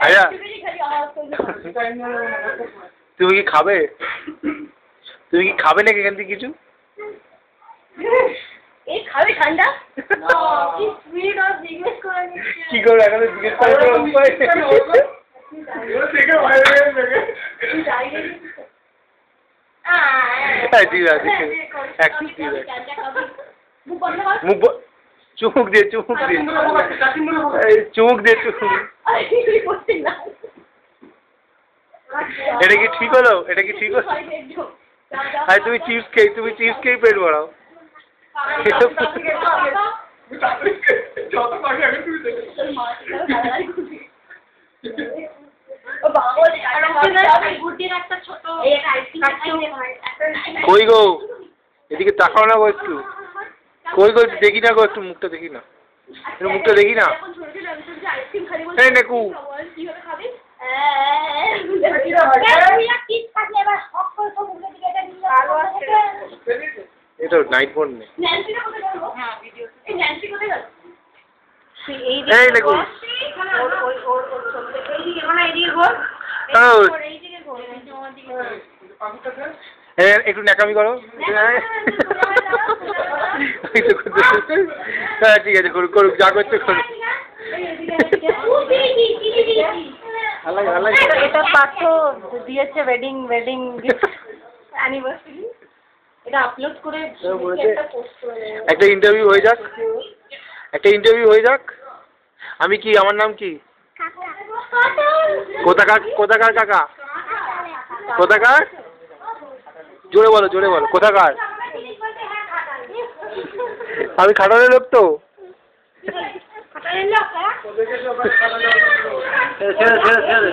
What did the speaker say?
ভাইয়া তুমি কি খাবে? তুমি কি খাবে নাকি এখান থেকে কিছু? এই খাবে ঠান্ডা? কি সুইট আর জিজ্ঞেস করে নিচ্ছে। কি করে এখন জিজ্ঞেস করে উপায় ঠিক আছে চুমুক দিয়ে চুমুক দিয়ে চুমুক দিয়ে চুমুক। এটা কি ঠিক হলো? এটা কি ঠিক হলো? আরে তুমি চিপস খেয়ে পেট ভরাও। কই গো এদিকে তাকাও না গো একটু। কই গো দেখি না গো একটু মুখটা দেখি না। একটু মুখটা দেখি না। এই নেকু এটা নাইট মোড নেই। এই নেকু একটু ন্যাকামি করো। হ্যাঁ ঠিক আছে করুক করুক যা করছে করুক। এটা পার্থ দিয়েছে ওয়েডিং অ্যানিভার্সারি। এটা আপলোড করে একটা ইন্টারভিউ হয়ে যাক। একটা ইন্টারভিউ হয়ে যাক। আমি কি আমার নাম কি? কোথাকার কোথাকার কাকা? কোথাকার? জোরে বলো কোথাকার? আমি খাটালের লোক তো। ছেড়ে